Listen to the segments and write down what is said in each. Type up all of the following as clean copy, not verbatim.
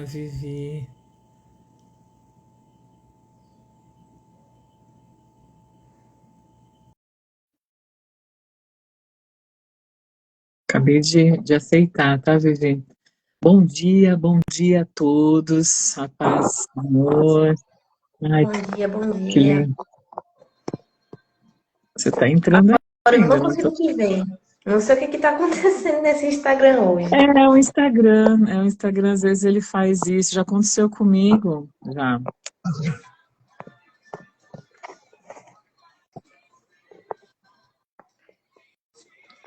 Vivi. Acabei de aceitar, tá, Vivi? Bom dia a todos. A paz, amor. Ai, Bom que dia. lindo. Você tá entrando Agora eu ainda, não não tô... consigo te ver. Não sei o que está acontecendo nesse Instagram hoje. É o Instagram, às vezes ele faz isso. Já aconteceu comigo, já.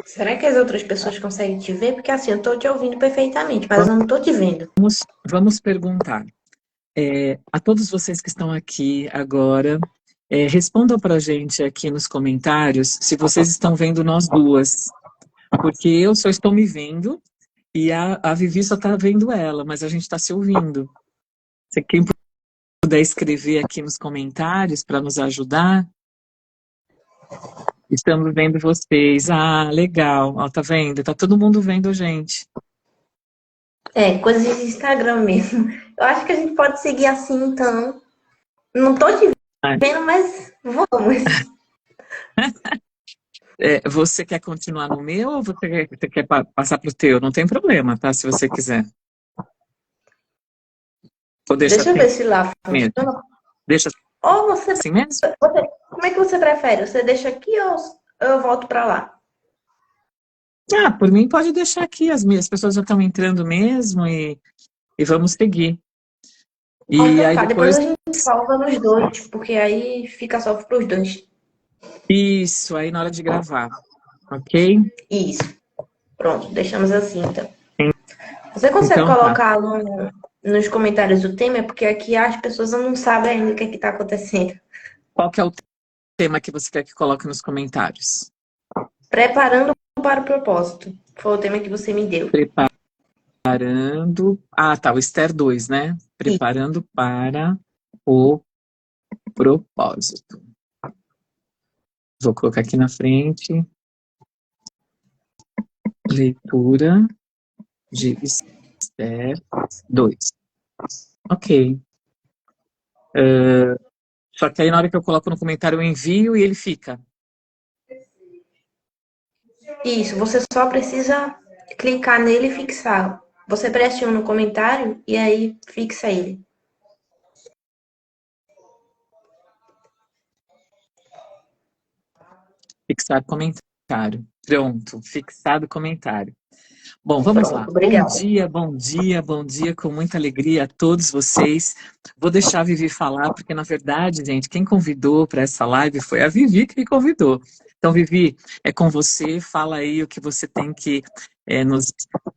Será que as outras pessoas conseguem te ver? Porque assim, eu estou te ouvindo perfeitamente, mas eu não estou te vendo. Vamos perguntar. A todos vocês que estão aqui agora, respondam pra gente aqui nos comentários se vocês estão vendo nós duas. Porque eu só estou me vendo e a Vivi só está vendo ela, mas a gente está se ouvindo. Se quem puder escrever aqui nos comentários para nos ajudar, estamos vendo vocês. Ah, legal. Ó, tá vendo? Tá todo mundo vendo a gente. É, coisas de Instagram mesmo. Eu acho que a gente pode seguir assim, então. Não estou te Ah, vendo, mas vamos. você quer continuar no meu ou você quer passar para o teu? Não tem problema, tá? Se você quiser. Ou deixa Deixa eu assim ver se lá mesmo. funciona. Deixa Ou assim mesmo? como é que você prefere? Você deixa aqui ou eu volto para lá? Ah, por mim pode deixar aqui. As pessoas já estão entrando mesmo e vamos seguir. Ah, E então aí tá. Depois depois a gente salva nos dois, porque aí fica só para os dois. isso, aí na hora de gravar, ok? Isso. Pronto, deixamos assim, então. Você consegue Então tá. colocar nos comentários o tema? Porque aqui as pessoas não sabem ainda o que está acontecendo. Qual que é o tema que você quer que coloque nos comentários? Preparando para o propósito. Foi o tema que você me deu. Preparando. Ah, tá, o Esther 2, né? Isso. Preparando para o propósito. Vou colocar aqui na frente. Leitura de Esther 2. Ok. Só que aí na hora que eu coloco no comentário eu envio e ele fica. Isso, você só precisa clicar nele e fixar. Você pressiona no comentário e aí fixa ele. Fixar comentário. Pronto, fixado comentário. Bom, vamos lá. Pronto, obrigada. Bom dia, com muita alegria a todos vocês. Vou deixar a Vivi falar, porque na verdade, gente, quem convidou para essa live foi a Vivi que me convidou. Então, Vivi, é com você, fala aí o que você tem que nos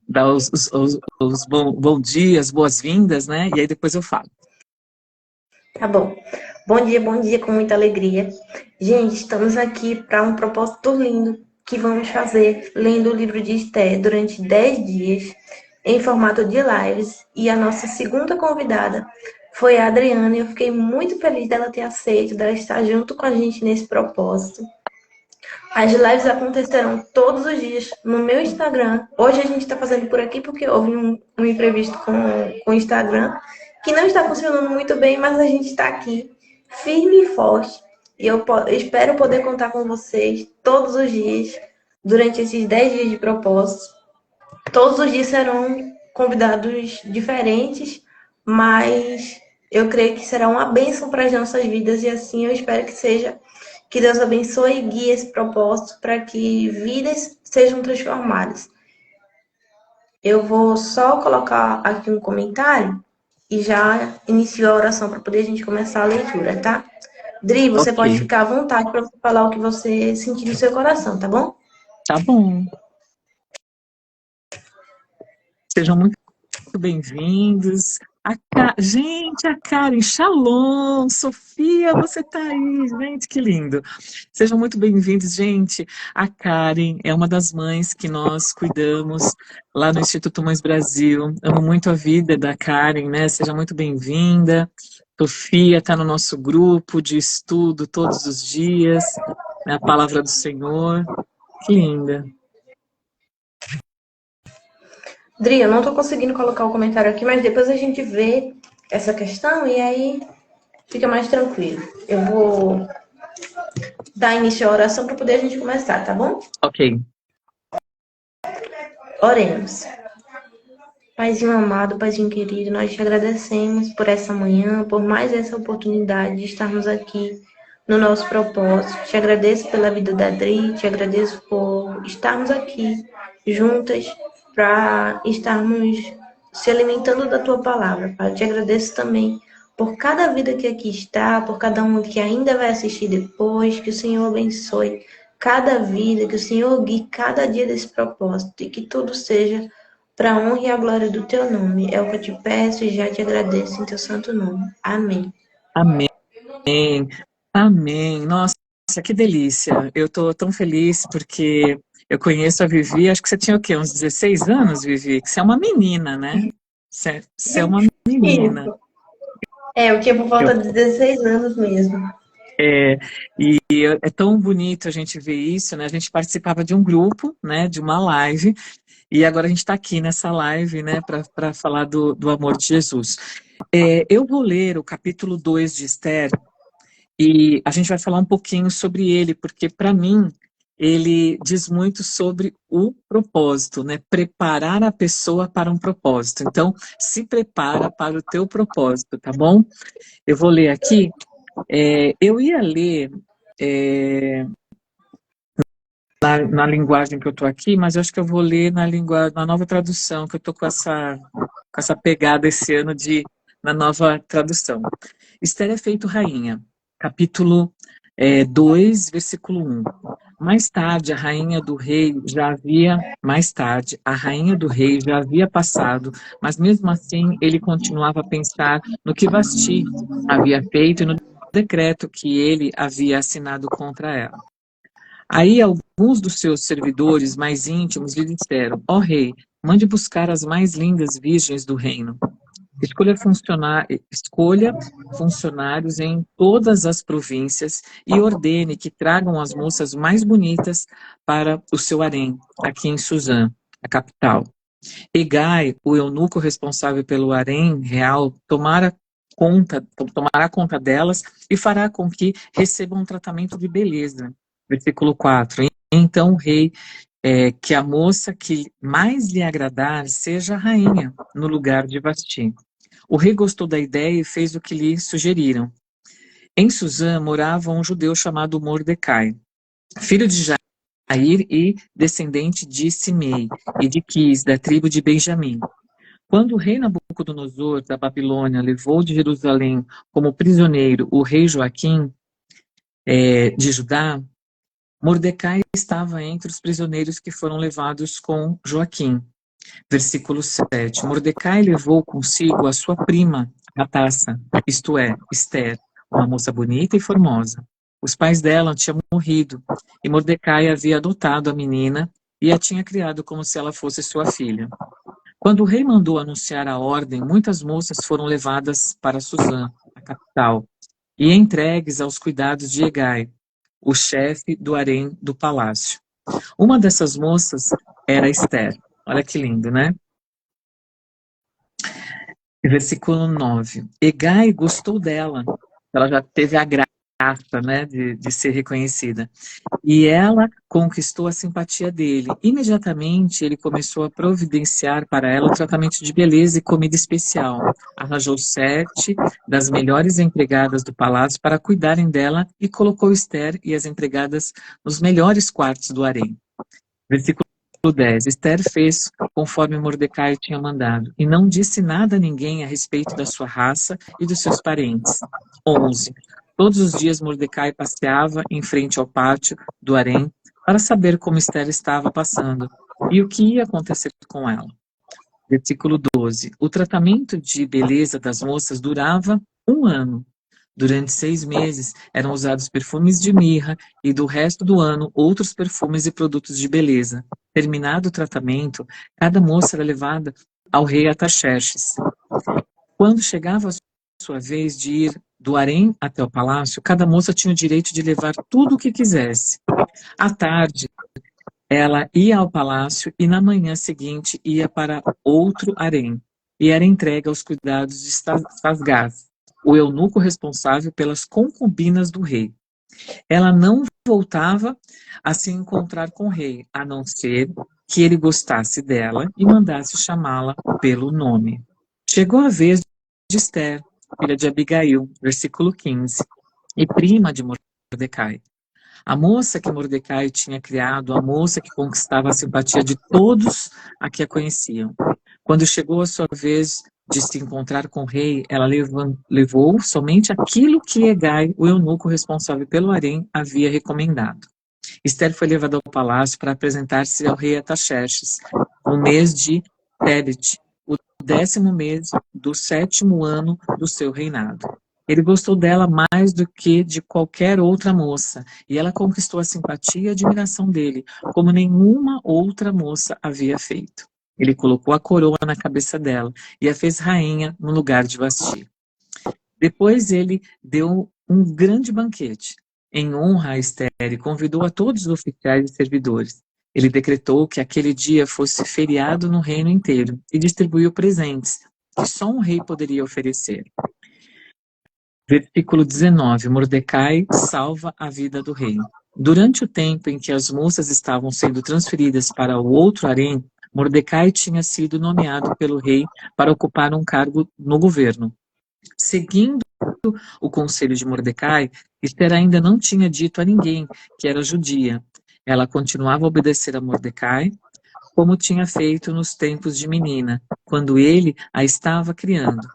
dar os bom dias, boas-vindas, né? E aí depois eu falo. Tá bom. Bom dia, com muita alegria. Gente, estamos aqui para um propósito lindo que vamos fazer lendo o livro de Esther durante 10 dias em formato de lives. E a nossa segunda convidada foi a Adriana. E eu fiquei muito feliz dela ter aceito, dela estar junto com a gente nesse propósito. As lives acontecerão todos os dias no meu Instagram. Hoje a gente está fazendo por aqui porque houve um imprevisto com o Instagram que não está funcionando muito bem, mas a gente está aqui firme e forte. E eu espero poder contar com vocês todos os dias durante esses 10 dias de propósito. Todos os dias serão convidados diferentes, mas eu creio que será uma bênção para as nossas vidas e assim eu espero que seja. Que Deus abençoe e guie esse propósito para que vidas sejam transformadas. Eu vou só colocar aqui um comentário e já inicio a oração para poder a gente começar a leitura, tá? Dri, você pode Ok, ficar à vontade para falar o que você sentir no seu coração, tá bom? tá bom. Sejam muito bem-vindos. Gente, a Karen, Shalom, Sofia, você tá aí, gente, que lindo. Sejam muito bem-vindos, gente. A Karen é uma das mães que nós cuidamos lá no Instituto Mães Brasil. Amo muito a vida da Karen, né? Seja muito bem-vinda. Sofia está no nosso grupo de estudo todos os dias, né, a palavra do Senhor. Que linda. Dri, eu não tô conseguindo colocar o comentário aqui, mas depois a gente vê essa questão e aí fica mais tranquilo. Eu vou dar início à oração para poder a gente começar, tá bom? Ok. Oremos. Paizinho amado, Paizinho querido, nós te agradecemos por essa manhã, por mais essa oportunidade de estarmos aqui no nosso propósito. Te agradeço pela vida da Adri, te agradeço por estarmos aqui juntas para estarmos se alimentando da tua palavra, Pai. Te agradeço também por cada vida que aqui está, por cada um que ainda vai assistir depois, que o Senhor abençoe cada vida, que o Senhor guie cada dia desse propósito e que tudo seja para a honra e a glória do teu nome. É o que eu te peço e já te agradeço em teu santo nome. Amém. Amém. Amém. Nossa, que delícia. Eu tô tão feliz porque eu conheço a Vivi, acho que você tinha o quê? Uns 16 anos, Vivi? Que você é uma menina, né? Você é uma menina. Isso. Eu tinha por Eu, volta de 16 anos mesmo. é, é tão bonito a gente ver isso, né? A gente participava de um grupo, né? De uma live, e agora a gente está aqui nessa live, né? Para falar do amor de Jesus. Eu vou ler o capítulo 2 de Esther. E a gente vai falar um pouquinho sobre ele, porque para mim ele diz muito sobre o propósito, né? Preparar a pessoa para um propósito. Então, se prepara para o teu propósito, tá bom? Eu vou ler aqui. Eu ia ler na linguagem que eu estou aqui, mas eu acho que eu vou ler na nova tradução, que eu estou com essa pegada esse ano na nova tradução. Esther é feito rainha, capítulo 2, versículo 1. Mais tarde, a rainha do rei já havia passado, mas mesmo assim ele continuava a pensar no que Vasti havia feito e no decreto que ele havia assinado contra ela. Aí alguns dos seus servidores mais íntimos lhe disseram: ó rei, mande buscar as mais lindas virgens do reino. Escolha funcionários em todas as províncias e ordene que tragam as moças mais bonitas para o seu harém, aqui em Suzã, a capital. Egai, o eunuco responsável pelo harém real, tomará conta delas e fará com que recebam um tratamento de beleza. Versículo 4. Então o rei que a moça que mais lhe agradar seja a rainha, no lugar de Vasti. O rei gostou da ideia e fez o que lhe sugeriram. Em Suzã morava um judeu chamado Mordecai, filho de Jair e descendente de Simei e de Quis, da tribo de Benjamim. Quando o rei Nabucodonosor da Babilônia levou de Jerusalém como prisioneiro o rei Joaquim de Judá, Mordecai estava entre os prisioneiros que foram levados com Joaquim. Versículo 7. Mordecai levou consigo a sua prima, Hatassa, isto é, Esther, uma moça bonita e formosa. Os pais dela tinham morrido, e Mordecai havia adotado a menina e a tinha criado como se ela fosse sua filha. Quando o rei mandou anunciar a ordem, muitas moças foram levadas para Suzã, a capital, e entregues aos cuidados de Egai, o chefe do harém do palácio. Uma dessas moças era Esther. Olha que lindo, né? Versículo 9. Egai gostou dela. Ela já teve a graça, né, de ser reconhecida. E ela conquistou a simpatia dele. Imediatamente, ele começou a providenciar para ela o tratamento de beleza e comida especial. Arranjou 7 das melhores empregadas do palácio para cuidarem dela e colocou Esther e as empregadas nos melhores quartos do harém. Versículo 10. Esther fez conforme Mordecai tinha mandado, e não disse nada a ninguém a respeito da sua raça e dos seus parentes. 11. Todos os dias Mordecai passeava em frente ao pátio do harém para saber como Esther estava passando e o que ia acontecer com ela. Versículo 12. O tratamento de beleza das moças durava 1 ano. Durante 6 meses eram usados perfumes de mirra e do resto do ano outros perfumes e produtos de beleza. Terminado o tratamento, cada moça era levada ao rei Artaxerxes. Quando chegava a sua vez de ir do harém até o palácio, cada moça tinha o direito de levar tudo o que quisesse. À tarde, ela ia ao palácio e na manhã seguinte ia para outro harém e era entregue aos cuidados de Sasgás, o eunuco responsável pelas concubinas do rei. Ela não voltava a se encontrar com o rei, a não ser que ele gostasse dela e mandasse chamá-la pelo nome. Chegou a vez de Esther, filha de Abigail, versículo 15, e prima de Mordecai. A moça que Mordecai tinha criado, a moça que conquistava a simpatia de todos a que a conheciam. Quando chegou a sua vez de se encontrar com o rei, ela levou somente aquilo que Hegai, o eunuco responsável pelo harém, havia recomendado. Esther foi levada ao palácio para apresentar-se ao rei Ataxerxes, no mês de Tebet, o 10º mês do 7º ano do seu reinado. Ele gostou dela mais do que de qualquer outra moça, e ela conquistou a simpatia e a admiração dele, como nenhuma outra moça havia feito. Ele colocou a coroa na cabeça dela e a fez rainha no lugar de Vasti. Depois ele deu um grande banquete em honra a Esther e convidou a todos os oficiais e servidores. Ele decretou que aquele dia fosse feriado no reino inteiro e distribuiu presentes que só um rei poderia oferecer. Versículo 19. Mordecai salva a vida do rei. Durante o tempo em que as moças estavam sendo transferidas para o outro harém, Mordecai tinha sido nomeado pelo rei para ocupar um cargo no governo. Seguindo o conselho de Mordecai, Esther ainda não tinha dito a ninguém que era judia. Ela continuava a obedecer a Mordecai, como tinha feito nos tempos de menina, quando ele a estava criando.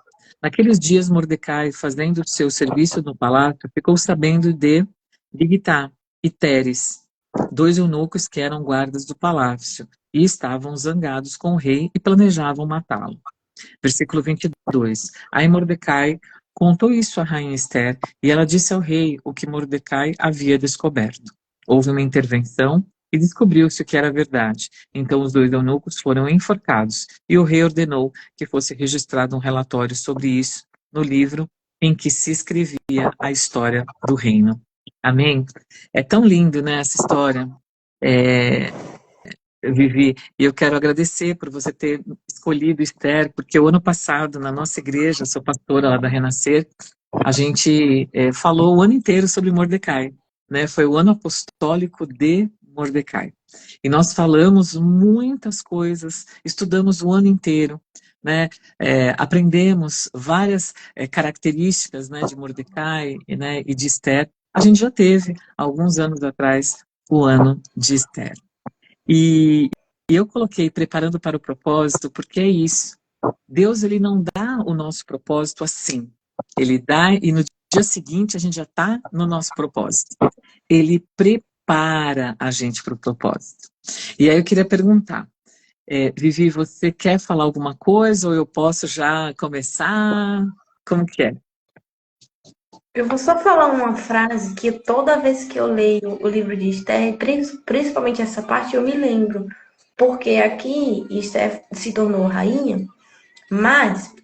Naqueles dias, Mordecai, fazendo seu serviço no palácio, ficou sabendo de Bigtá e Teres, 2 eunucos que eram guardas do palácio, e estavam zangados com o rei e planejavam matá-lo. Versículo 22. Aí Mordecai contou isso à rainha Esther, e ela disse ao rei o que Mordecai havia descoberto. Houve uma intervenção e descobriu-se o que era verdade. Então os 2 eunucos foram enforcados, e o rei ordenou que fosse registrado um relatório sobre isso no livro em que se escrevia a história do reino. Amém? É tão lindo, né, essa história. Vivi, e eu quero agradecer por você ter escolhido Esther, porque o ano passado, na nossa igreja, sou pastora lá da Renascer, a gente falou o ano inteiro sobre Mordecai, né? Foi o ano apostólico de Mordecai. E nós falamos muitas coisas, estudamos o ano inteiro, né? Aprendemos várias características, né, de Mordecai, né, e de Esther. A gente já teve, alguns anos atrás, o ano de Esther. E eu coloquei preparando para o propósito, porque é isso. Deus, ele não dá o nosso propósito assim. Ele dá e no dia seguinte a gente já está no nosso propósito. Ele prepara a gente para o propósito. E aí eu queria perguntar, Vivi, você quer falar alguma coisa ou eu posso já começar? Como que é? Eu vou só falar uma frase que toda vez que eu leio o livro de Esther, principalmente essa parte, eu me lembro. Porque aqui Esther se tornou rainha, mas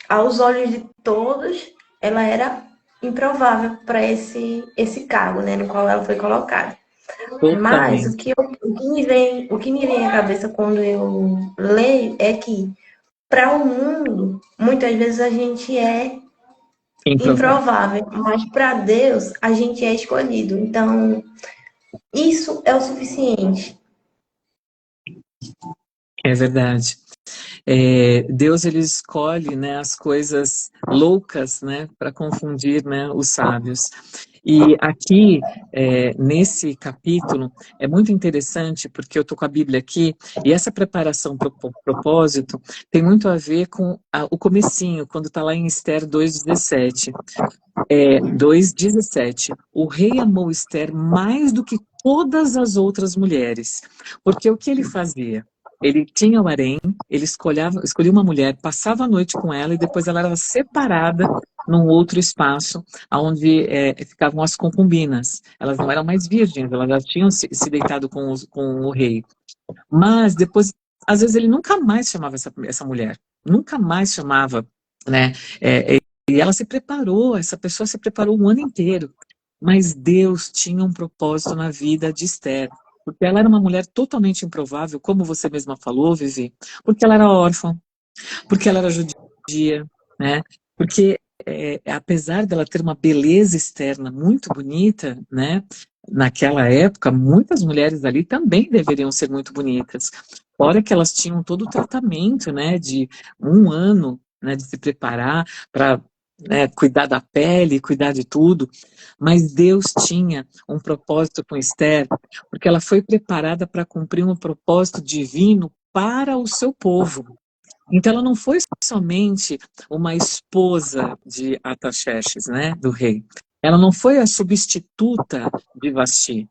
aos olhos de todos, ela era improvável para esse cargo, né, no qual ela foi colocada. Mas Totalmente. o que me vem à cabeça quando eu leio é que para o mundo, muitas vezes a gente é Improvável. improvável, mas para Deus a gente é escolhido. Então, isso é o suficiente. É verdade. Deus, ele escolhe, né, as coisas loucas, né, para confundir, né, os sábios. E aqui, nesse capítulo, é muito interessante, porque eu estou com a Bíblia aqui, e essa preparação para o propósito tem muito a ver com o comecinho, quando está lá em Esther 2,17. 2,17. O rei amou Esther mais do que todas as outras mulheres, porque o que ele fazia? Ele tinha o harém, ele escolhia uma mulher, passava a noite com ela e depois ela era separada num outro espaço, onde ficavam as concubinas. Elas não eram mais virgens, elas já tinham se deitado com o rei. Mas depois, às vezes ele nunca mais chamava essa mulher, nunca mais chamava, né? E ela se preparou, essa pessoa se preparou um ano inteiro. Mas Deus tinha um propósito na vida de Esther, Porque ela era uma mulher totalmente improvável, como você mesma falou, Vivi, porque ela era órfã, porque ela era judia, né? Porque apesar dela ter uma beleza externa muito bonita, né? Naquela época, muitas mulheres ali também deveriam ser muito bonitas. Fora que elas tinham todo o tratamento, né? De um ano, né? De se preparar para cuidar da pele, cuidar de tudo. Mas Deus tinha um propósito com Esther, porque ela foi preparada para cumprir um propósito divino para o seu povo. Então ela não foi somente uma esposa de Artaxerxes, né, do rei. Ela não foi a substituta de Vasti.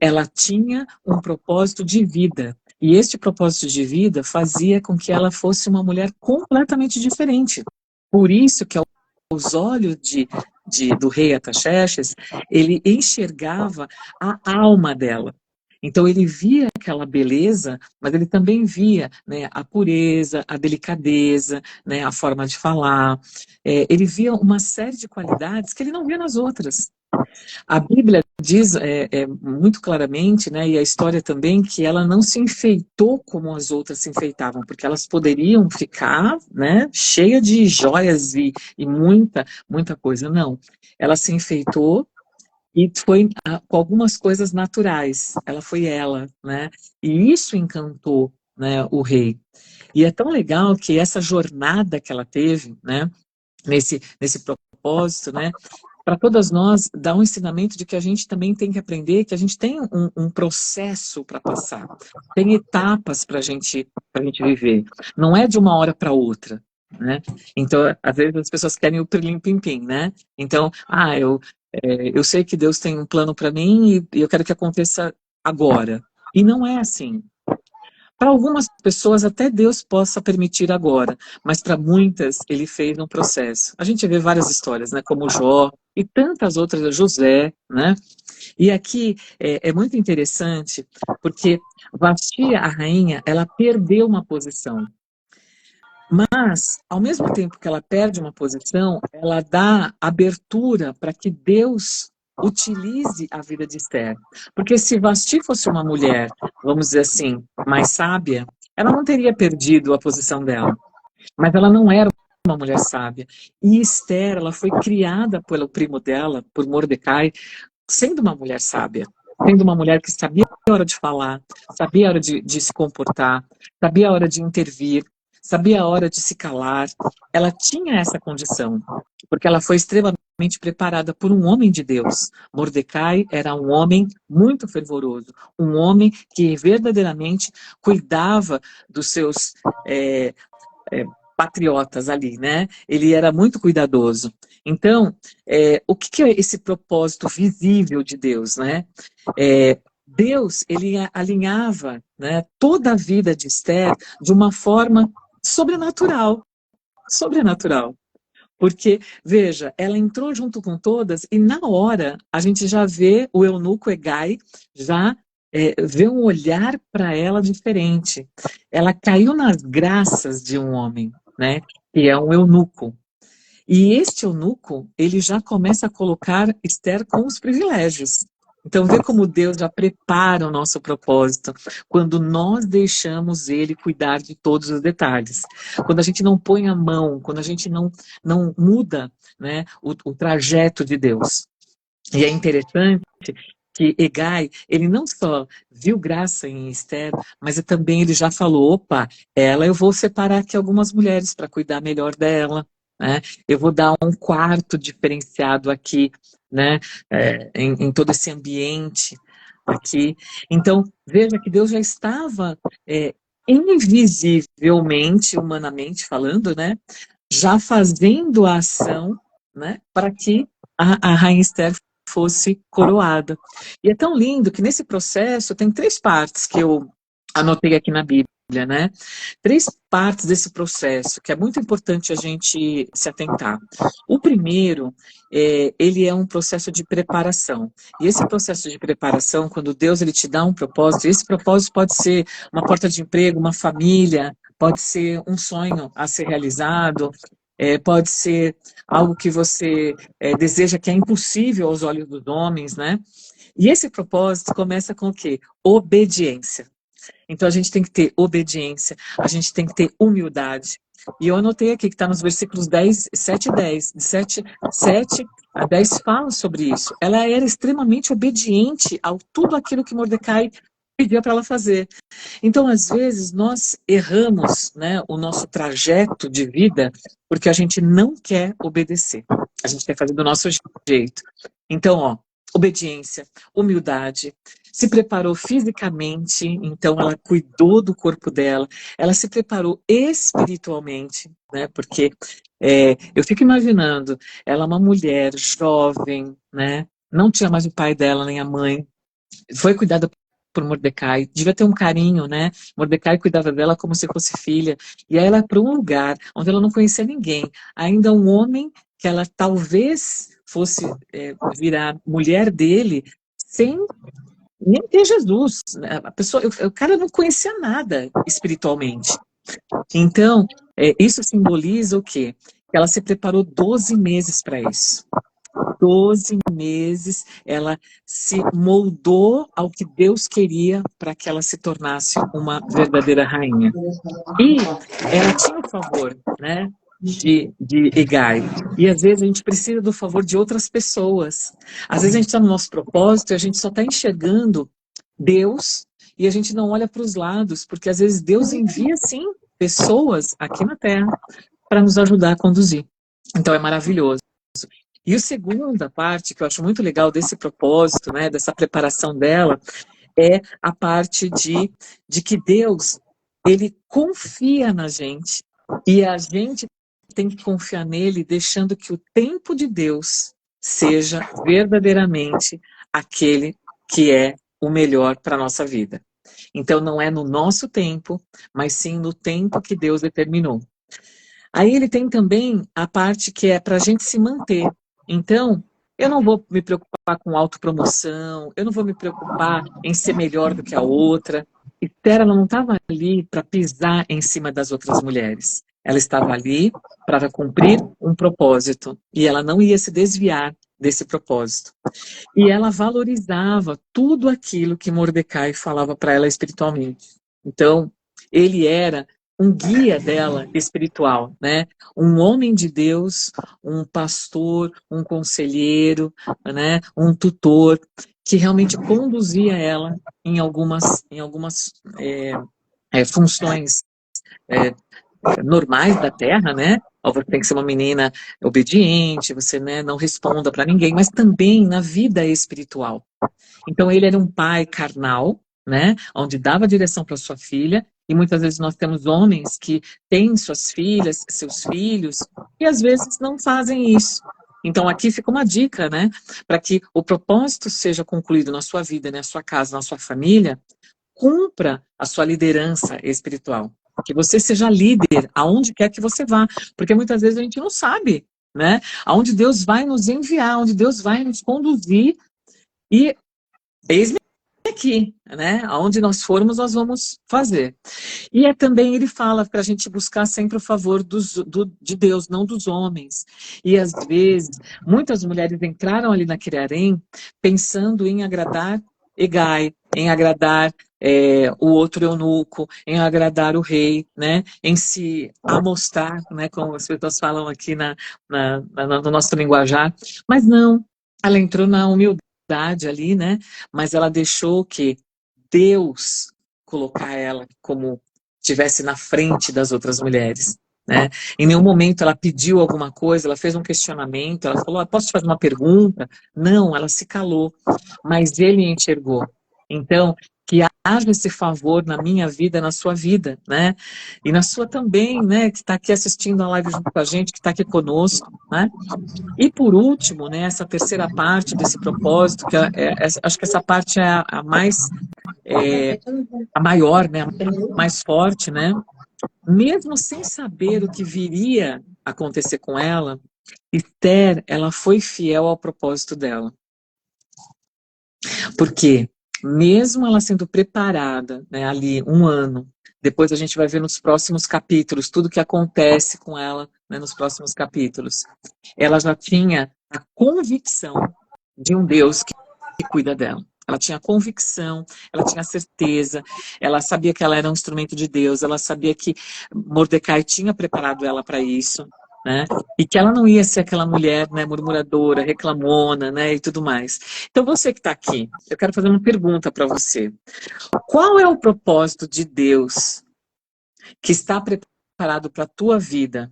Ela tinha um propósito de vida. E este propósito de vida fazia com que ela fosse uma mulher completamente diferente. Por isso que aos olhos do rei Artaxerxes, ele enxergava a alma dela. Então ele via aquela beleza, mas ele também via, né, a pureza, a delicadeza, né, a forma de falar. Ele via uma série de qualidades que ele não via nas outras. A Bíblia diz muito claramente, né, e a história também, que ela não se enfeitou como as outras se enfeitavam, porque elas poderiam ficar, né, cheia de joias e muita coisa. Não, ela se enfeitou e foi com algumas coisas naturais. Ela foi ela, né? E isso encantou, né, o rei. E é tão legal que essa jornada que ela teve, né, nesse propósito, né, para todas nós dá um ensinamento de que a gente também tem que aprender que a gente tem um processo para passar, tem etapas para a gente viver. Não é de uma hora para outra. Né? Então, às vezes as pessoas querem o pirlim-pim-pim, né? Então, eu sei que Deus tem um plano para mim e eu quero que aconteça agora. E não é assim. Para algumas pessoas, até Deus possa permitir agora, mas para muitas, ele fez um processo. A gente vê várias histórias, né, como Jó e tantas outras, José, né? E aqui é muito interessante, porque Vasti, a rainha, ela perdeu uma posição. Mas, ao mesmo tempo que ela perde uma posição, ela dá abertura para que Deus utilize a vida de Esther. Porque se Vasti fosse uma mulher, vamos dizer assim, mais sábia, ela não teria perdido a posição dela. Mas ela não era uma mulher sábia. E Esther, ela foi criada pelo primo dela, por Mordecai, sendo uma mulher sábia. Sendo uma mulher que sabia a hora de falar, sabia a hora de se comportar, sabia a hora de intervir, sabia a hora de se calar. Ela tinha essa condição, porque ela foi extremamente preparada por um homem de Deus. Mordecai era um homem muito fervoroso, um homem que verdadeiramente cuidava dos seus patriotas ali, né? Ele era muito cuidadoso. Então, o que é esse propósito visível de Deus, né? Deus, ele alinhava, né, toda a vida de Esther de uma forma sobrenatural. Sobrenatural. Porque, veja, ela entrou junto com todas e na hora a gente já vê o eunuco Hegai já vê um olhar para ela diferente. Ela caiu nas graças de um homem, né, que é um eunuco. E este eunuco, ele já começa a colocar Esther com os privilégios. Então, vê como Deus já prepara o nosso propósito, quando nós deixamos Ele cuidar de todos os detalhes. Quando a gente não põe a mão, quando a gente não muda, né, o trajeto de Deus. E é interessante que Hegai, ele não só viu graça em Esther, mas também ele já falou, opa, ela eu vou separar aqui algumas mulheres para cuidar melhor dela, né? Eu vou dar um quarto diferenciado aqui, né? Em todo esse ambiente aqui. Então, veja que Deus já estava invisivelmente, humanamente falando, né? Já fazendo a ação, né? Para que a Rainha Esther fosse coroada. E é tão lindo que nesse processo tem 3 partes que eu anotei aqui na Bíblia, né? 3 partes desse processo, que é muito importante a gente se atentar. O primeiro, ele é um processo de preparação. E esse processo de preparação, quando Deus ele te dá um propósito, esse propósito pode ser uma porta de emprego, uma família, pode ser um sonho a ser realizado, pode ser algo que você deseja que é impossível aos olhos dos homens, né? E esse propósito começa com o quê? Obediência. Então a gente tem que ter obediência, a gente tem que ter humildade. E eu anotei aqui que está nos versículos 10, 7 e 10. De 7 a 10 fala sobre isso. Ela era extremamente obediente a tudo aquilo que Mordecai pedia para ela fazer. Então, às vezes, nós erramos, né, o nosso trajeto de vida porque a gente não quer obedecer. A gente quer fazer do nosso jeito. Então, ó, obediência, humildade, se preparou fisicamente, então ela cuidou do corpo dela, ela se preparou espiritualmente, né? Porque eu fico imaginando, ela é uma mulher jovem, né? Não tinha mais o pai dela nem a mãe, foi cuidada por Mordecai, devia ter um carinho, né? Mordecai cuidava dela como se fosse filha, e aí ela para um lugar onde ela não conhecia ninguém, ainda um homem que ela talvez fosse virar mulher dele, sem nem ter Jesus, né? A pessoa, o cara não conhecia nada espiritualmente. Então, isso simboliza o quê? Que ela se preparou 12 meses para isso. 12 meses, ela se moldou ao que Deus queria para que ela se tornasse uma verdadeira rainha. E ela tinha o favor, né, de Hegai. E às vezes a gente precisa do favor de outras pessoas. Às vezes a gente está no nosso propósito e a gente só está enxergando Deus e a gente não olha para os lados, porque às vezes Deus envia, sim, pessoas aqui na Terra para nos ajudar a conduzir. Então é maravilhoso. E a segunda parte, que eu acho muito legal desse propósito, né, dessa preparação dela, é a parte de que Deus, ele confia na gente, e a gente tem que confiar nele, deixando que o tempo de Deus seja verdadeiramente aquele que é o melhor para a nossa vida. Então não é no nosso tempo, mas sim no tempo que Deus determinou. Aí ele tem também a parte que é para a gente se manter. Então, eu não vou me preocupar com autopromoção, eu não vou me preocupar em ser melhor do que a outra. Esther, ela não estava ali para pisar em cima das outras mulheres. Ela estava ali para cumprir um propósito e ela não ia se desviar desse propósito. E ela valorizava tudo aquilo que Mordecai falava para ela espiritualmente. Então, ele era um guia dela espiritual, né? Um homem de Deus, um pastor, um conselheiro, né? Um tutor que realmente conduzia ela em algumas funções normais da Terra, né? Você tem que ser uma menina obediente, você, né, não responda para ninguém, mas também na vida espiritual. Então ele era um pai carnal, né, onde dava direção para sua filha, e muitas vezes nós temos homens que têm suas filhas, seus filhos, e às vezes não fazem isso. Então aqui fica uma dica, né, para que o propósito seja concluído na sua vida, na sua casa, na sua família, cumpra a sua liderança espiritual. Que você seja líder aonde quer que você vá, porque muitas vezes a gente não sabe, né, aonde Deus vai nos enviar, onde Deus vai nos conduzir, e eis-me aqui, né? Aonde nós formos, nós vamos fazer. E também ele fala para a gente buscar sempre o favor de Deus, não dos homens. E às vezes, muitas mulheres entraram ali naquele harém pensando em agradar Hegai, em agradar o outro eunuco, em agradar o rei, né? Em se amostrar, né? Como as pessoas falam aqui no nosso linguajar. Mas não, ela entrou na humildade ali, né? Mas ela deixou que Deus colocar ela como estivesse na frente das outras mulheres, né? Em nenhum momento ela pediu alguma coisa, ela fez um questionamento, ela falou, posso te fazer uma pergunta? Não, ela se calou, mas ele enxergou. Então, que haja esse favor na minha vida, na sua vida, né? E na sua também, né? Que está aqui assistindo a live junto com a gente, que está aqui conosco, né? E por último, né? Essa terceira parte desse propósito, que acho que essa parte é a mais a maior, né, a mais forte, né? Mesmo sem saber o que viria a acontecer com ela, Esther, ela foi fiel ao propósito dela. Por quê? mesmo ela sendo preparada, né, ali 1 ano, depois a gente vai ver nos próximos capítulos, tudo que acontece com ela, né, nos próximos capítulos. Ela já tinha a convicção de um Deus que cuida dela. Ela tinha convicção, ela tinha certeza, ela sabia que ela era um instrumento de Deus, ela sabia que Mordecai tinha preparado ela para isso, né? E que ela não ia ser aquela mulher, né, murmuradora, reclamona, né, e tudo mais. Então você que está aqui, eu quero fazer uma pergunta para você. Qual é o propósito de Deus que está preparado para a tua vida?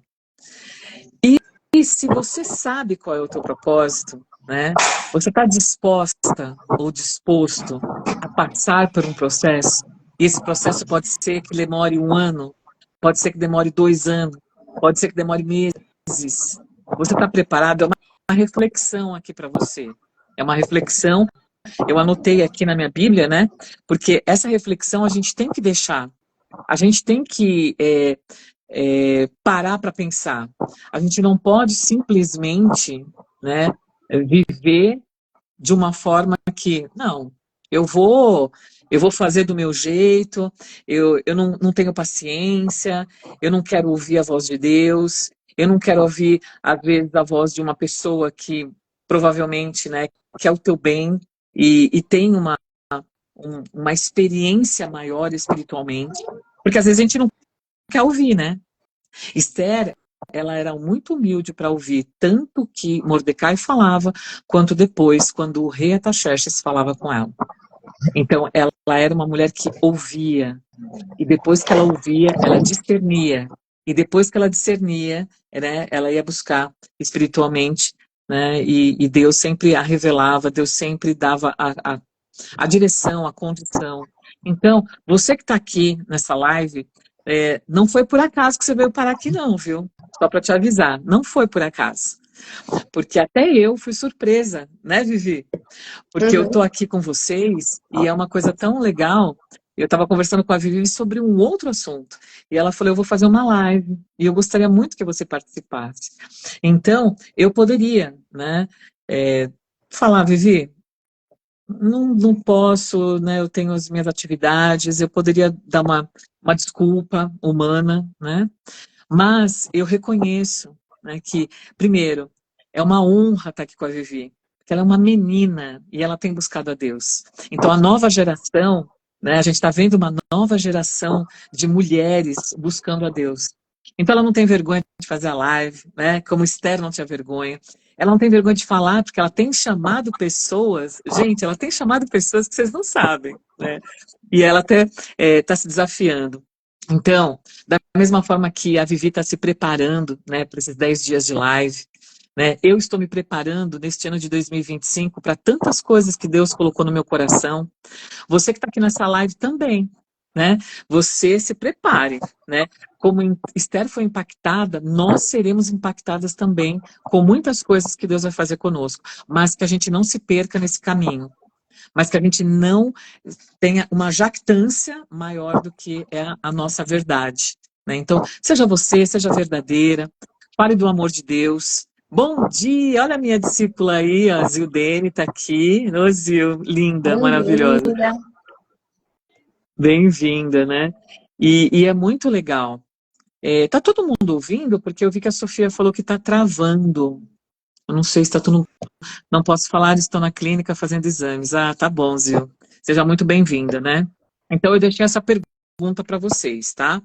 E se você sabe qual é o teu propósito, né? Você está disposta ou disposto a passar por um processo? E esse processo pode ser que demore 1 ano, pode ser que demore 2 anos, pode ser que demore meses. Você está preparado? É uma reflexão aqui para você. É uma reflexão. Eu anotei aqui na minha Bíblia, né? Porque essa reflexão a gente tem que deixar. A gente tem que parar para pensar. A gente não pode simplesmente, né, viver de uma forma que, não, eu vou fazer do meu jeito, eu não tenho paciência, eu não quero ouvir a voz de Deus, eu não quero ouvir, às vezes, a voz de uma pessoa que provavelmente, né, quer o teu bem e tem uma experiência maior espiritualmente, porque às vezes a gente não quer ouvir, né? Esther, ela era muito humilde para ouvir tanto o que Mordecai falava, quanto depois, quando o rei Ataxerxes falava com ela. Então, ela era uma mulher que ouvia, e depois que ela ouvia, ela discernia. E depois que ela discernia, né, ela ia buscar espiritualmente, né, e Deus sempre a revelava, Deus sempre dava a direção, a condição. Então, você que está aqui nessa live, não foi por acaso que você veio parar aqui não, viu? Só para te avisar, não foi por acaso. Porque até eu fui surpresa, né, Vivi? Porque eu estou Uhum. aqui com vocês e é uma coisa tão legal. Eu estava conversando com a Vivi sobre um outro assunto. E ela falou, eu vou fazer uma live. E eu gostaria muito que você participasse. Então, eu poderia, né, falar, Vivi, não posso, né? Eu tenho as minhas atividades, eu poderia dar uma desculpa humana, né? Mas eu reconheço, né, que, primeiro, é uma honra estar aqui com a Vivi, porque ela é uma menina e ela tem buscado a Deus. Então, a nova geração, né, a gente está vendo uma nova geração de mulheres buscando a Deus. Então, ela não tem vergonha de fazer a live, né? Como Esther não tinha vergonha. Ela não tem vergonha de falar, porque ela tem chamado pessoas. Gente, ela tem chamado pessoas que vocês não sabem, né? E ela até está se desafiando. Então, da mesma forma que a Vivi está se preparando, né, para esses 10 dias de live, né, eu estou me preparando neste ano de 2025 para tantas coisas que Deus colocou no meu coração. Você que está aqui nessa live também, né? Você se prepare, né? Como Esther foi impactada, nós seremos impactadas também com muitas coisas que Deus vai fazer conosco, mas que a gente não se perca nesse caminho, mas que a gente não tenha uma jactância maior do que é a nossa verdade, né? Então, seja você, seja verdadeira, fale do amor de Deus. Bom dia, olha a minha discípula aí, a Zildene está aqui. Ô, Zil, linda, maravilhosa. Bem-vinda. Bem-vinda, né? E é muito legal. Tá todo mundo ouvindo? Porque eu vi que a Sofia falou que tá travando. Eu não sei se tá todo. Não posso falar, estou na clínica fazendo exames. Ah, tá bom, Zil. Seja muito bem-vinda, né? Então eu deixei essa pergunta para vocês, tá?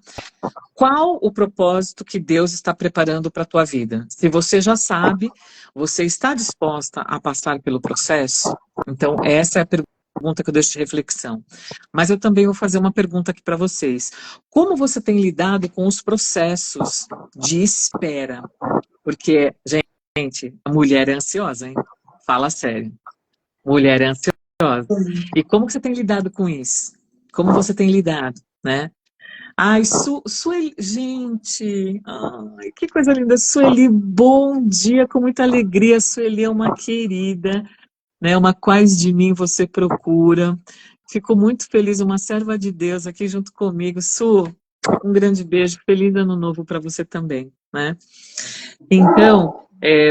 Qual o propósito que Deus está preparando para a tua vida? Se você já sabe, você está disposta a passar pelo processo? Então, essa é a pergunta que eu deixo de reflexão. Mas eu também vou fazer uma pergunta aqui para vocês. Como você tem lidado com os processos de espera? Porque, gente, a mulher é ansiosa, hein? Fala sério. Mulher é ansiosa. E como que você tem lidado com isso? Como você tem lidado, né? Ai, Sueli, gente, ai, que coisa linda. Sueli, bom dia, com muita alegria. Sueli é uma querida, né? Uma quais de mim você procura. Fico muito feliz, uma serva de Deus aqui junto comigo. Su, um grande beijo, feliz ano novo para você também, né? Então,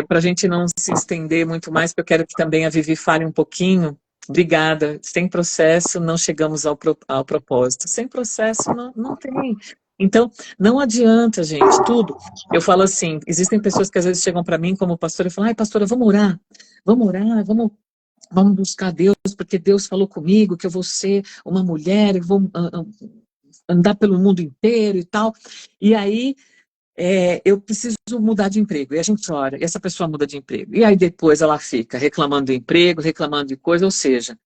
para a gente não se estender muito mais, porque eu quero que também a Vivi fale um pouquinho, Obrigada. Sem processo, não chegamos ao propósito. Sem processo, não tem. Então, não adianta, gente, tudo. Eu falo assim, existem pessoas que às vezes chegam para mim como pastora e falam, ai, pastora, vamos orar, vamos buscar Deus, porque Deus falou comigo que eu vou ser uma mulher, eu vou andar pelo mundo inteiro e tal. E aí, eu preciso mudar de emprego. E a gente ora, e essa pessoa muda de emprego. E aí depois ela fica reclamando do emprego, reclamando de coisa, ou seja,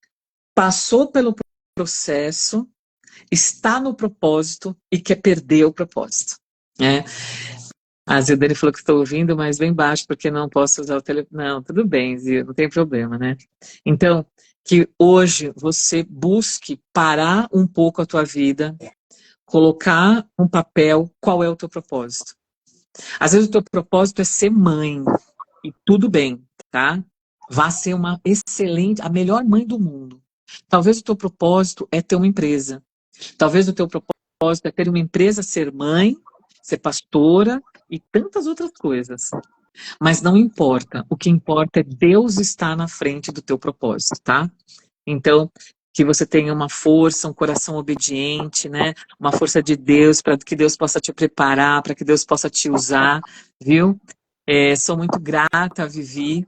passou pelo processo, está no propósito e quer perder o propósito. Né? A Zildane falou que estou ouvindo, mas bem baixo, porque não posso usar o telefone. Não, tudo bem, Zil, não tem problema, né? Então, que hoje você busque parar um pouco a tua vida, colocar um papel, qual é o teu propósito. Às vezes o teu propósito é ser mãe, e tudo bem, tá? Vá ser uma excelente, a melhor mãe do mundo. Talvez o teu propósito é ter uma empresa. Talvez o teu propósito é ter uma empresa, ser mãe, ser pastora e tantas outras coisas. Mas não importa. O que importa é Deus estar na frente do teu propósito, tá? Então, que você tenha uma força, um coração obediente, né? Uma força de Deus, para que Deus possa te preparar, para que Deus possa te usar, viu? Sou muito grata a Vivi,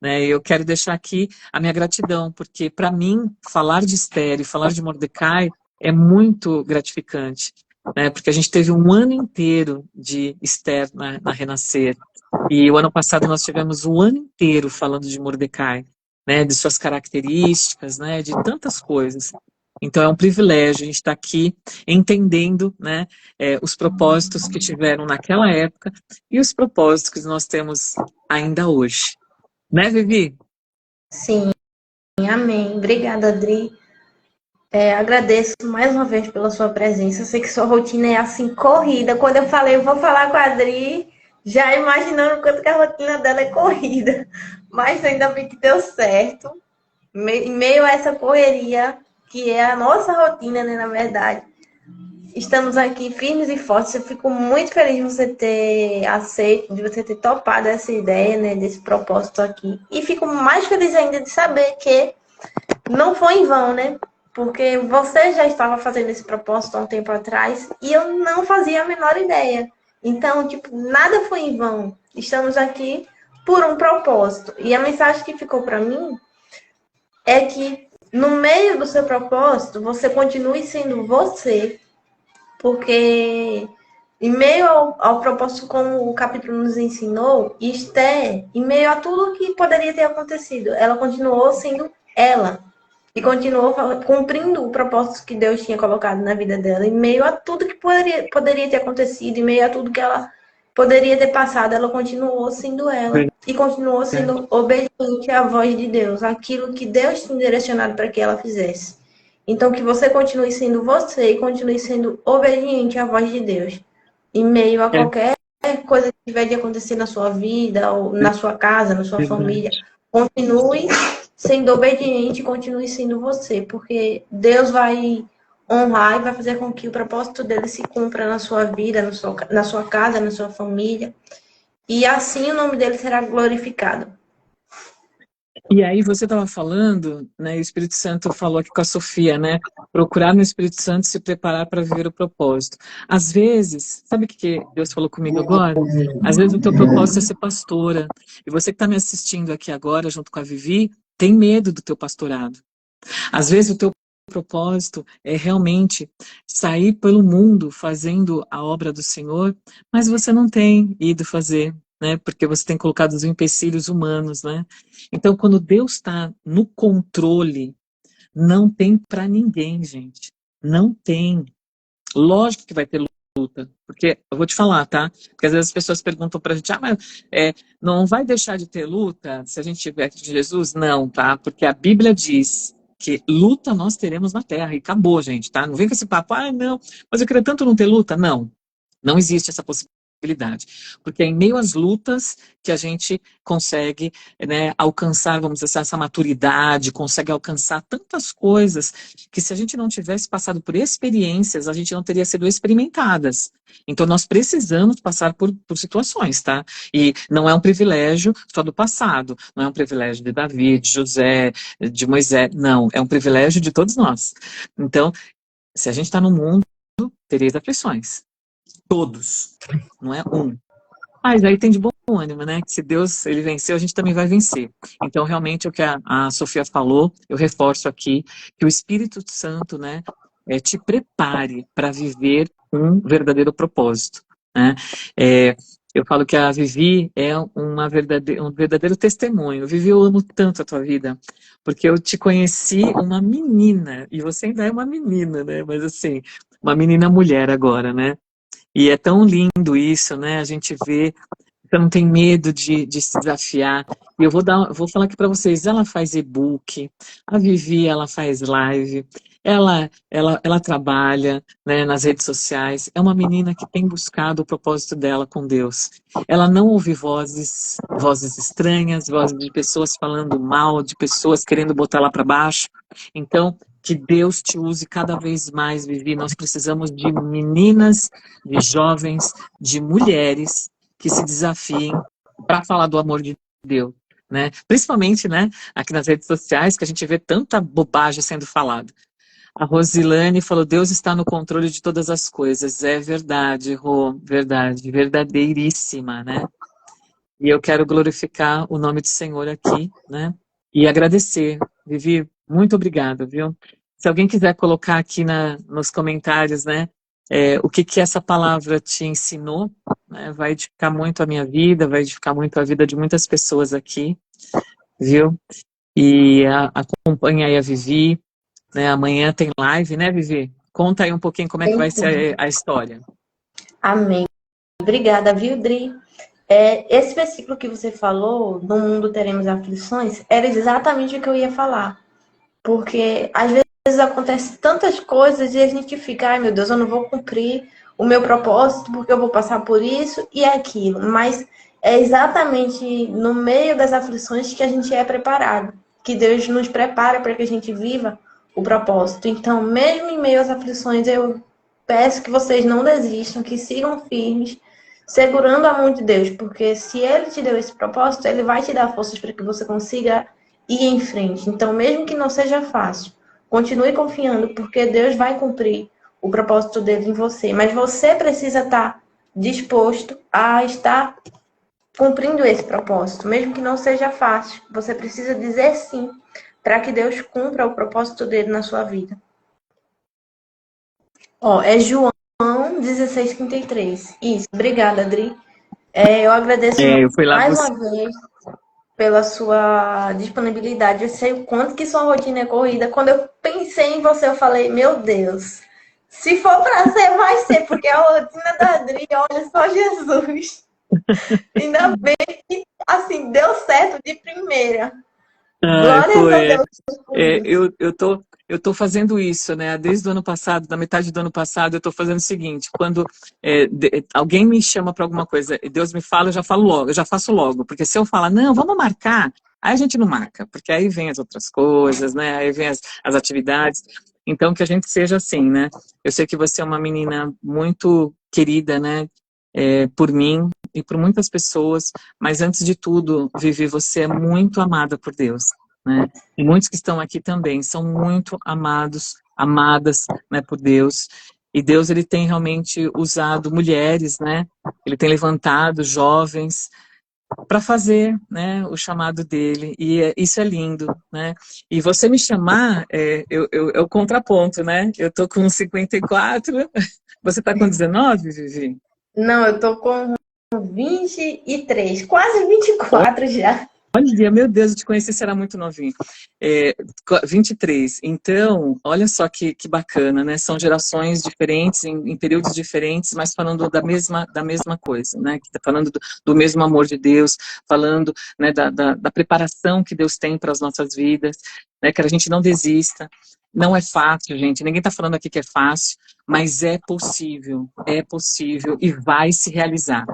né? Eu quero deixar aqui a minha gratidão, porque para mim, falar de Esther e falar de Mordecai é muito gratificante, né? Porque a gente teve um ano inteiro de Esther na Renascer, e o ano passado nós tivemos o ano inteiro falando de Mordecai, né, de suas características, né, de tantas coisas. Então é um privilégio a gente estar aqui entendendo, né, os propósitos que tiveram naquela época e os propósitos que nós temos ainda hoje. Né, Vivi? Sim, amém. Obrigada, Adri. Agradeço mais uma vez pela sua presença. Eu sei que sua rotina é assim, corrida. Quando eu falei, eu vou falar com a Adri, já imaginando o quanto que a rotina dela é corrida. Mas ainda bem que deu certo. Em meio a essa correria, que é a nossa rotina, né, na verdade. Estamos aqui firmes e fortes. Eu fico muito feliz de você ter aceito, de você ter topado essa ideia, né, desse propósito aqui. E fico mais feliz ainda de saber que não foi em vão, né? Porque você já estava fazendo esse propósito há um tempo atrás e eu não fazia a menor ideia. Então, tipo, nada foi em vão. Estamos aqui por um propósito. E a mensagem que ficou para mim é que no meio do seu propósito, você continue sendo você, porque em meio ao propósito, como o capítulo nos ensinou, Esther, em meio a tudo que poderia ter acontecido, ela continuou sendo ela. E continuou cumprindo o propósito que Deus tinha colocado na vida dela. Em meio a tudo que poderia ter acontecido, em meio a tudo que ela poderia ter passado, ela continuou sendo ela. E continuou sendo obediente à voz de Deus, aquilo que Deus tinha direcionado para que ela fizesse. Então, que você continue sendo você e continue sendo obediente à voz de Deus. Em meio a qualquer coisa que tiver de acontecer na sua vida, ou na sua casa, na sua família, continue sendo obediente, continue sendo você, porque Deus vai honrar e vai fazer com que o propósito dele se cumpra na sua vida, na sua casa, na sua família. E assim o nome dele será glorificado. E aí você estava falando, né, e o Espírito Santo falou aqui com a Sofia, né, procurar no Espírito Santo se preparar para viver o propósito. Às vezes, sabe o que Deus falou comigo agora? Às vezes o teu propósito é ser pastora. E você que está me assistindo aqui agora, junto com a Vivi, tem medo do teu pastorado. Às vezes o teu propósito é realmente sair pelo mundo fazendo a obra do Senhor, mas você não tem ido fazer, né? Porque você tem colocado os empecilhos humanos, né? Então, quando Deus está no controle, não tem para ninguém, gente. Não tem. Lógico que vai ter luta, porque eu vou te falar, tá? Porque às vezes as pessoas perguntam pra gente, mas não vai deixar de ter luta se a gente tiver com Jesus? Não, tá? Porque a Bíblia diz que luta nós teremos na terra, e acabou, gente, tá? Não vem com esse papo, não, mas eu queria tanto não ter luta. Não, não existe essa possibilidade. porque é em meio às lutas que a gente consegue, né, alcançar, vamos dizer, essa maturidade, consegue alcançar tantas coisas que se a gente não tivesse passado por experiências, a gente não teria sido experimentadas. Então nós precisamos passar por situações, tá? E não é um privilégio só do passado, não é um privilégio de Davi, de José, de Moisés, não, é um privilégio de todos nós. Então, se a gente está no mundo, tereis aflições. Todos, não é um. Mas aí tem de bom ânimo, né? Que se Deus ele venceu, a gente também vai vencer. Então, realmente, o que a Sofia falou, eu reforço aqui, que o Espírito Santo, né, te prepare para viver um verdadeiro propósito, né? Eu falo que a Vivi é um verdadeiro testemunho. Vivi, eu amo tanto a tua vida, porque eu te conheci uma menina, e você ainda é uma menina, né? Mas assim, uma menina mulher agora, né? E é tão lindo isso, né? A gente vê, você não tem medo de se desafiar. E eu vou falar aqui para vocês, ela faz e-book, a Vivi, ela faz live, ela trabalha, né, nas redes sociais. É uma menina que tem buscado o propósito dela com Deus. Ela não ouve vozes estranhas, vozes de pessoas falando mal, de pessoas querendo botar ela para baixo. Então, que Deus te use cada vez mais, Vivi. Nós precisamos de meninas, de jovens, de mulheres que se desafiem para falar do amor de Deus, né? Principalmente, né, aqui nas redes sociais, que a gente vê tanta bobagem sendo falada. A Rosilane falou, Deus está no controle de todas as coisas. É verdade, Rô, verdade, verdadeiríssima, né? E eu quero glorificar o nome do Senhor aqui, né? E agradecer. Vivi, muito obrigada, viu? Se alguém quiser colocar aqui nos comentários, né, o que essa palavra te ensinou, né, vai edificar muito a minha vida, vai edificar muito a vida de muitas pessoas aqui, viu? E acompanha aí a Vivi, né? Amanhã tem live, né, Vivi? Conta aí um pouquinho como é que vai ser a história. Amém. Obrigada, viu, Dri? Esse versículo que você falou, no mundo teremos aflições, era exatamente o que eu ia falar. Porque às vezes acontecem tantas coisas e a gente fica, ai meu Deus, eu não vou cumprir o meu propósito porque eu vou passar por isso e aquilo. Mas é exatamente no meio das aflições que a gente é preparado, que Deus nos prepara para que a gente viva o propósito. Então, mesmo em meio às aflições, eu peço que vocês não desistam, que sigam firmes, segurando a mão de Deus, porque se Ele te deu esse propósito, Ele vai te dar forças para que você consiga ir em frente. Então, mesmo que não seja fácil, continue confiando, porque Deus vai cumprir o propósito dele em você. Mas você precisa estar disposto a estar cumprindo esse propósito, mesmo que não seja fácil. Você precisa dizer sim para que Deus cumpra o propósito dele na sua vida. É João 16:33. Isso, obrigada, Adri. Eu agradeço mais uma vez pela sua disponibilidade. Eu sei o quanto que sua rotina é corrida. Quando eu pensei em você, eu falei, meu Deus, se for para ser, vai ser, porque a rotina da Adri, olha só Jesus. Ainda bem que, assim, deu certo de primeira. Glórias a Deus. Eu tô fazendo isso, né? Desde o ano passado, da metade do ano passado, eu tô fazendo o seguinte: quando alguém me chama para alguma coisa, e Deus me fala, eu já falo logo, eu já faço logo, porque se eu falar, não, vamos marcar, aí a gente não marca, porque aí vem as outras coisas, né? Aí vem as atividades. Então, que a gente seja assim, né? Eu sei que você é uma menina muito querida, né? Por mim e por muitas pessoas, mas antes de tudo, Vivi, você é muito amada por Deus, né? E muitos que estão aqui também são muito amados, amadas, né, por Deus. E Deus, ele tem realmente usado mulheres, né? Ele tem levantado jovens para fazer, né, o chamado dele. E isso é lindo, né? E você me chamar, é o contraponto, né? Eu tô com 54, você tá com 19, Vivi? Não, eu tô com 23, quase 24 já. Olha, meu Deus, eu te conheci, você era muito novinho. 23. Então, olha só que bacana, né? São gerações diferentes, em períodos diferentes, mas falando da mesma coisa, né? Que tá falando do mesmo amor de Deus, falando, né, da preparação que Deus tem para as nossas vidas, né? Que a gente não desista. Não é fácil, gente. Ninguém está falando aqui que é fácil, mas é possível e vai se realizar.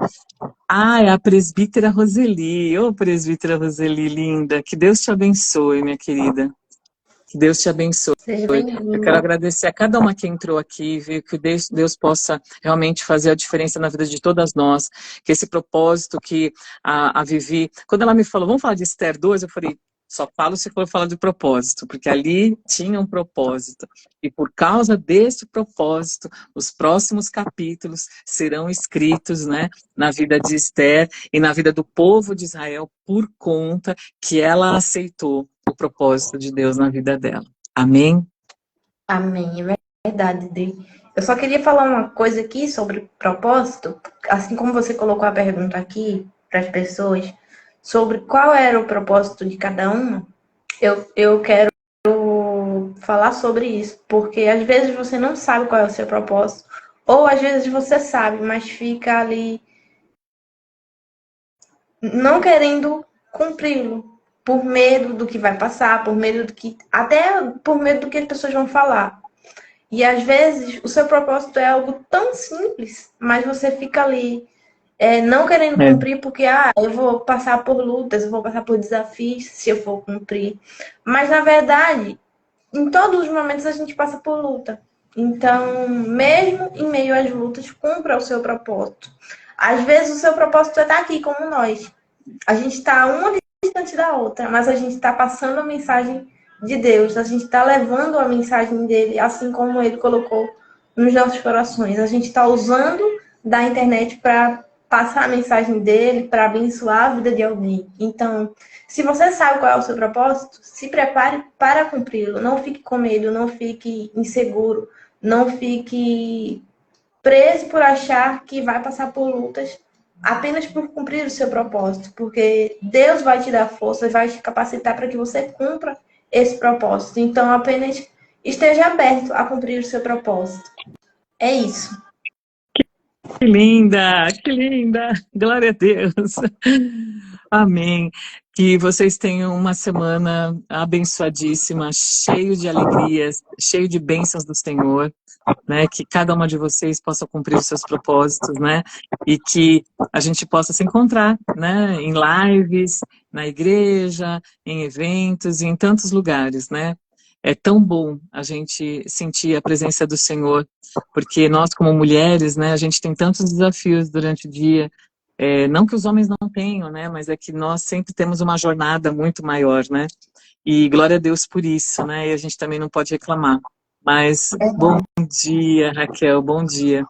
Ah, é a presbítera Roseli. Ô, presbítera Roseli, linda. Que Deus te abençoe, minha querida. Que Deus te abençoe. Seja Eu quero bem-vinda. agradecer a cada uma que entrou aqui, viu? Que Deus possa realmente fazer a diferença na vida de todas nós. Que esse propósito que a Vivi... Quando ela me falou, vamos falar de Esther 2, eu falei, só falo se for falar de propósito, porque ali tinha um propósito. E por causa desse propósito, os próximos capítulos serão escritos, né, na vida de Esther e na vida do povo de Israel, por conta que ela aceitou o propósito de Deus na vida dela. Amém? Amém, é verdade, Dri. Eu só queria falar uma coisa aqui sobre propósito, assim como você colocou a pergunta aqui para as pessoas, sobre qual era o propósito de cada uma, eu quero falar sobre isso, porque às vezes você não sabe qual é o seu propósito, ou às vezes você sabe, mas fica ali não querendo cumpri-lo, por medo do que vai passar, por medo do que, até por medo do que as pessoas vão falar. E às vezes o seu propósito é algo tão simples, mas você fica ali não querendo É. cumprir porque eu vou passar por lutas, eu vou passar por desafios se eu for cumprir. Mas na verdade, em todos os momentos a gente passa por luta. Então, mesmo em meio às lutas, cumpra o seu propósito. Às vezes o seu propósito é estar aqui como nós. A gente está uma distante da outra, mas a gente está passando a mensagem de Deus, a gente está levando a mensagem dele, assim como ele colocou nos nossos corações. A gente está usando da internet para passar a mensagem dele, para abençoar a vida de alguém. Então, se você sabe qual é o seu propósito, se prepare para cumpri-lo. Não fique com medo, não fique inseguro, não fique preso por achar que vai passar por lutas apenas por cumprir o seu propósito, porque Deus vai te dar força, vai te capacitar para que você cumpra esse propósito. Então, apenas esteja aberto a cumprir o seu propósito. É isso. Que linda, que linda. Glória a Deus. Amém. Que vocês tenham uma semana abençoadíssima, cheio de alegrias, cheio de bênçãos do Senhor, né? Que cada uma de vocês possa cumprir os seus propósitos, né? E que a gente possa se encontrar, né? Em lives, na igreja, em eventos, em tantos lugares, né? É tão bom a gente sentir a presença do Senhor, porque nós como mulheres, né? A gente tem tantos desafios durante o dia. Não que os homens não tenham, né? Mas é que nós sempre temos uma jornada muito maior, né? E glória a Deus por isso, né? E a gente também não pode reclamar. Mas bom dia, Raquel, bom dia.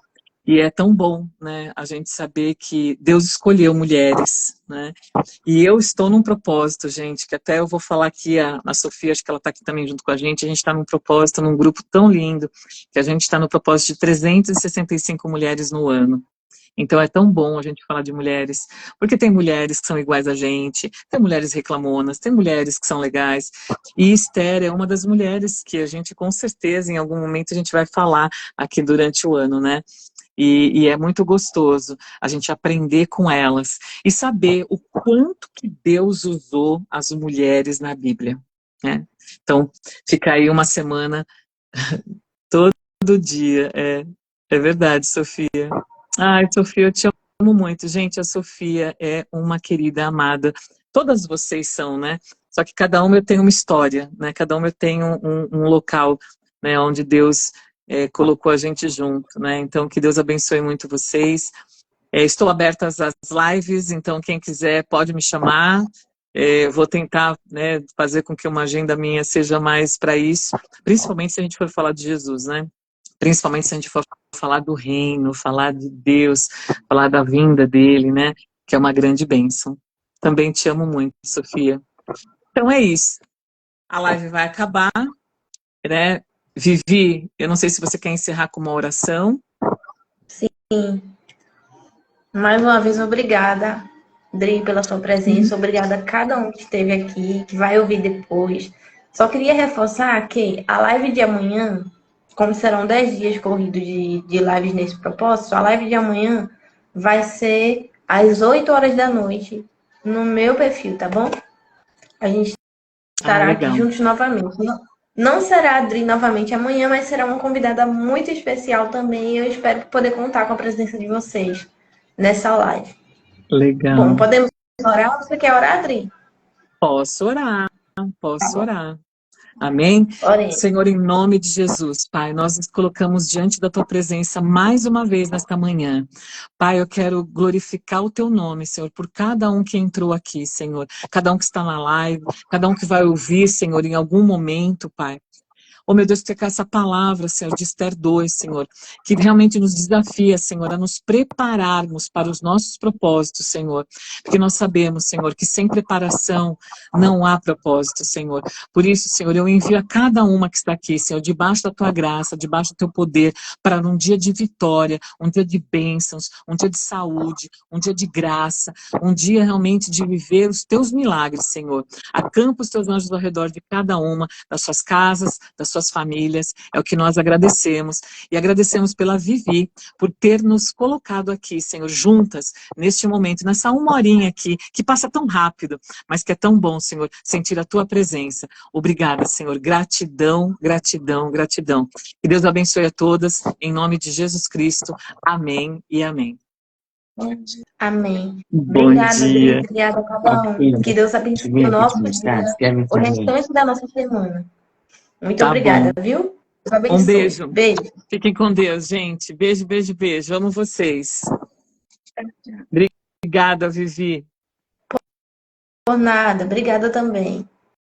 E é tão bom, né, a gente saber que Deus escolheu mulheres, né? E eu estou num propósito, gente, que até eu vou falar aqui, a Sofia, acho que ela está aqui também junto com a gente está num propósito, num grupo tão lindo, que a gente está no propósito de 365 mulheres no ano. Então é tão bom a gente falar de mulheres, porque tem mulheres que são iguais a gente, tem mulheres reclamonas, tem mulheres que são legais, e Esther é uma das mulheres que a gente com certeza em algum momento a gente vai falar aqui durante o ano, né? E é muito gostoso a gente aprender com elas e saber o quanto que Deus usou as mulheres na Bíblia, né? Então fica aí uma semana todo dia, é verdade, Sofia. Ai, Sofia, eu te amo muito. Gente, a Sofia é uma querida amada. Todas vocês são, né? Só que cada uma eu tenho uma história, né? Cada uma eu tenho um local, né? Onde Deus colocou a gente junto, né? Então, que Deus abençoe muito vocês. Estou aberta às lives, então quem quiser pode me chamar. Vou tentar, né, fazer com que uma agenda minha seja mais para isso, principalmente se a gente for falar de Jesus, né? Principalmente se a gente for falar do reino, falar de Deus, falar da vinda dele, né? Que é uma grande bênção. Também te amo muito, Sofia. Então é isso. A live vai acabar, né? Vivi, eu não sei se você quer encerrar com uma oração. Sim. Mais uma vez, obrigada, Dri, pela sua presença. Obrigada a cada um que esteve aqui, que vai ouvir depois. Só queria reforçar que a live de amanhã, como serão 10 dias corridos de lives nesse propósito, a live de amanhã vai ser às 8 horas da noite no meu perfil, tá bom? A gente estará aqui Legal. juntos novamente. Não será a Adri novamente amanhã, mas será uma convidada muito especial também. E eu espero poder contar com a presença de vocês nessa live. Bom, Legal. podemos orar? Você quer orar, Adri? Posso orar, Tá posso bom. orar. Amém? Oremos. Senhor, em nome de Jesus, Pai, nós nos colocamos diante da Tua presença mais uma vez nesta manhã. Pai, eu quero glorificar o Teu nome, Senhor, por cada um que entrou aqui, Senhor. Cada um que está na live, cada um que vai ouvir, Senhor, em algum momento, Pai. Oh, meu Deus, que essa palavra, Senhor, de Esther 2, Senhor, que realmente nos desafia, Senhor, a nos prepararmos para os nossos propósitos, Senhor. Porque nós sabemos, Senhor, que sem preparação não há propósito, Senhor. Por isso, Senhor, eu envio a cada uma que está aqui, Senhor, debaixo da Tua graça, debaixo do Teu poder, para num dia de vitória, um dia de bênçãos, um dia de saúde, um dia de graça, um dia realmente de viver os Teus milagres, Senhor. Acampa os Teus anjos ao redor de cada uma, das suas casas, das suas famílias, é o que nós agradecemos. E agradecemos pela Vivi, por ter nos colocado aqui, Senhor, juntas, neste momento, nessa uma horinha aqui, que passa tão rápido, mas que é tão bom, Senhor, sentir a Tua presença. Obrigada, Senhor. Gratidão, gratidão, gratidão. Que Deus abençoe a todas, em nome de Jesus Cristo. Amém e amém. Amém. Bom Obrigada, Adri. dia. Obrigada a cada um. Que Deus abençoe o nosso dia, o restante da nossa semana. Muito Tá obrigada, bom. viu? Deus Um abençoe. beijo. Beijo. Fiquem com Deus, gente. Beijo, beijo, beijo. Amo vocês. Obrigada, Vivi. Por nada. Obrigada também.